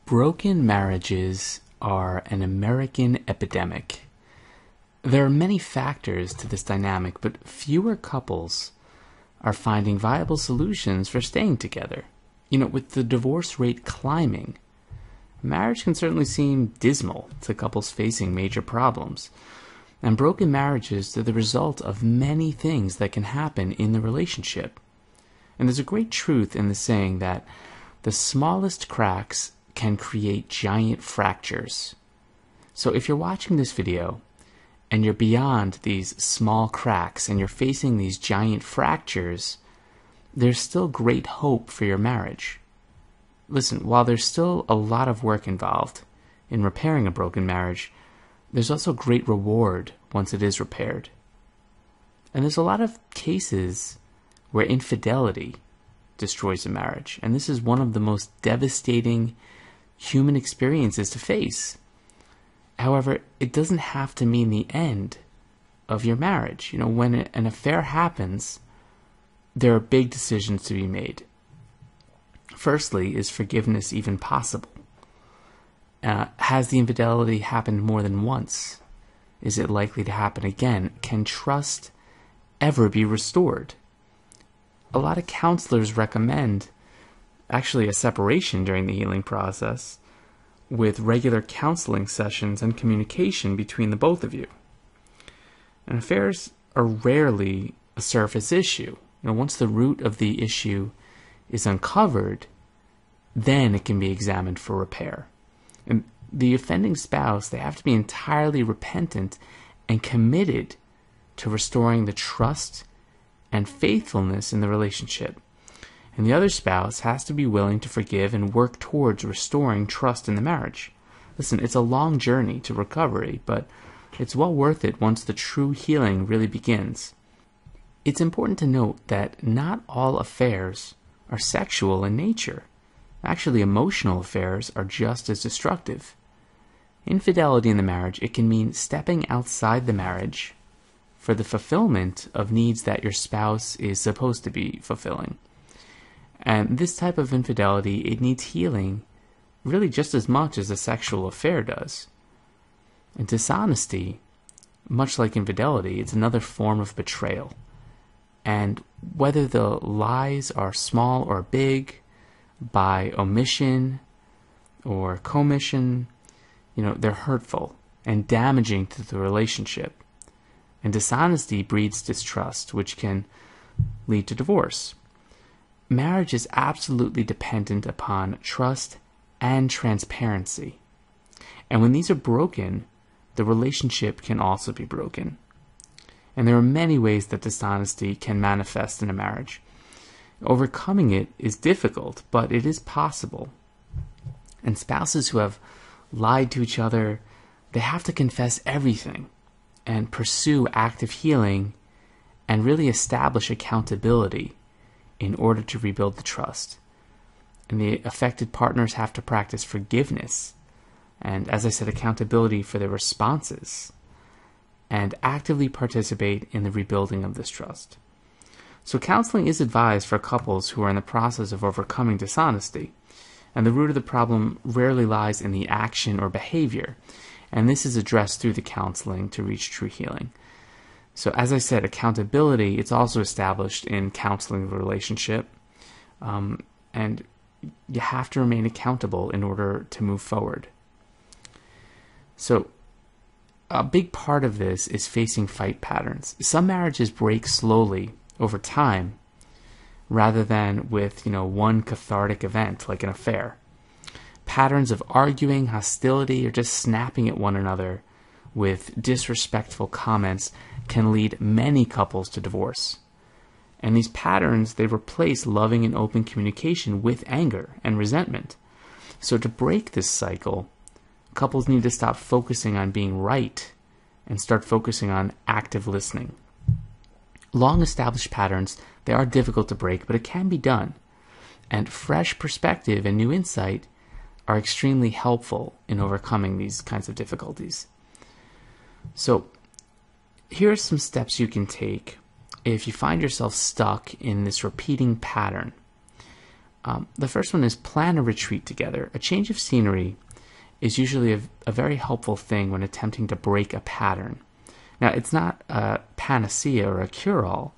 Broken marriages are an American epidemic. There are many factors to this dynamic, but fewer couples are finding viable solutions for staying together. With the divorce rate climbing, marriage can certainly seem dismal to couples facing major problems. And broken marriages are the result of many things that can happen in the relationship. And there's a great truth in the saying that the smallest cracks can create giant fractures. So if you're watching this video and you're beyond these small cracks and you're facing these giant fractures, there's still great hope for your marriage. Listen, while there's still a lot of work involved in repairing a broken marriage, there's also great reward once it is repaired. And there's a lot of cases where infidelity destroys a marriage, and this is one of the most devastating human experiences to face. However, it doesn't have to mean the end of your marriage. When an affair happens, there are big decisions to be made. Firstly, is forgiveness even possible? Has the infidelity happened more than once? Is it likely to happen again? Can trust ever be restored? A lot of counselors recommend actually a separation during the healing process with regular counseling sessions and communication between the both of you. And affairs are rarely a surface issue. Once the root of the issue is uncovered, then it can be examined for repair. And the offending spouse, they have to be entirely repentant and committed to restoring the trust and faithfulness in the relationship. And the other spouse has to be willing to forgive and work towards restoring trust in the marriage. Listen, it's a long journey to recovery, but it's well worth it once the true healing really begins. It's important to note that not all affairs are sexual in nature. Actually, emotional affairs are just as destructive. Infidelity in the marriage, it can mean stepping outside the marriage for the fulfillment of needs that your spouse is supposed to be fulfilling. And this type of infidelity, it needs healing really just as much as a sexual affair does. And dishonesty, much like infidelity, it's another form of betrayal. And whether the lies are small or big, by omission or commission, they're hurtful and damaging to the relationship. And dishonesty breeds distrust, which can lead to divorce. Marriage is absolutely dependent upon trust and transparency. And when these are broken, the relationship can also be broken. And there are many ways that dishonesty can manifest in a marriage. Overcoming it is difficult, but it is possible. And spouses who have lied to each other, they have to confess everything and pursue active healing and really establish accountability in order to rebuild the trust. And the affected partners have to practice forgiveness and, as I said, accountability for their responses and actively participate in the rebuilding of this trust. So counseling is advised for couples who are in the process of overcoming dishonesty. And the root of the problem rarely lies in the action or behavior. And this is addressed through the counseling to reach true healing. So as I said, accountability, it's also established in counseling the relationship. And you have to remain accountable in order to move forward. So a big part of this is facing fight patterns. Some marriages break slowly over time rather than with, one cathartic event like an affair. Patterns of arguing, hostility, or just snapping at one another with disrespectful comments can lead many couples to divorce. And these patterns, they replace loving and open communication with anger and resentment. So to break this cycle, couples need to stop focusing on being right and start focusing on active listening. Long-established patterns, they are difficult to break, but it can be done. And fresh perspective and new insight are extremely helpful in overcoming these kinds of difficulties. So here are some steps you can take if you find yourself stuck in this repeating pattern. The first one is plan a retreat together. A change of scenery is usually a very helpful thing when attempting to break a pattern. Now, it's not a panacea or a cure-all,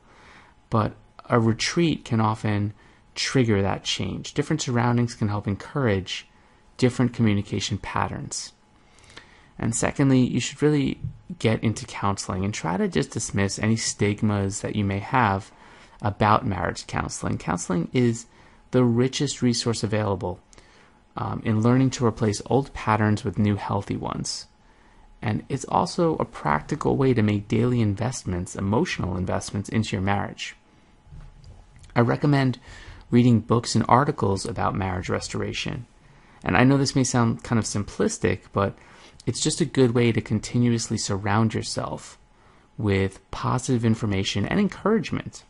but a retreat can often trigger that change. Different surroundings can help encourage different communication patterns. And secondly, you should really get into counseling and try to just dismiss any stigmas that you may have about marriage counseling. Counseling is the richest resource available in learning to replace old patterns with new healthy ones. And it's also a practical way to make daily investments, emotional investments, into your marriage. I recommend reading books and articles about marriage restoration. And I know this may sound kind of simplistic, but it's just a good way to continuously surround yourself with positive information and encouragement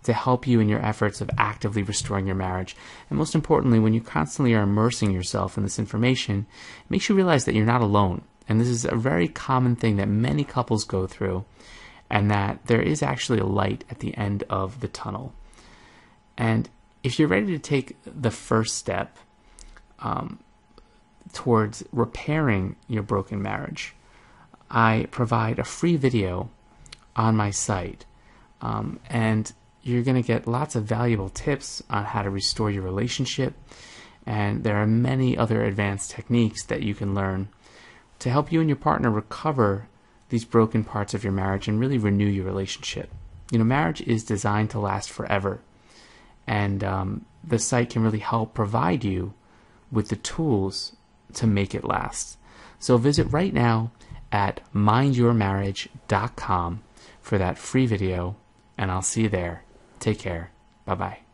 to help you in your efforts of actively restoring your marriage. And most importantly, when you constantly are immersing yourself in this information, it makes you realize that you're not alone. And this is a very common thing that many couples go through, and that there is actually a light at the end of the tunnel. And if you're ready to take the first step towards repairing your broken marriage, I provide a free video on my site, and you're going to get lots of valuable tips on how to restore your relationship, and there are many other advanced techniques that you can learn to help you and your partner recover these broken parts of your marriage and really renew your relationship. You know, marriage is designed to last forever, and the site can really help provide you with the tools to make it last. So visit right now at mindyourmarriage.com for that free video, and I'll see you there. Take care. Bye-bye.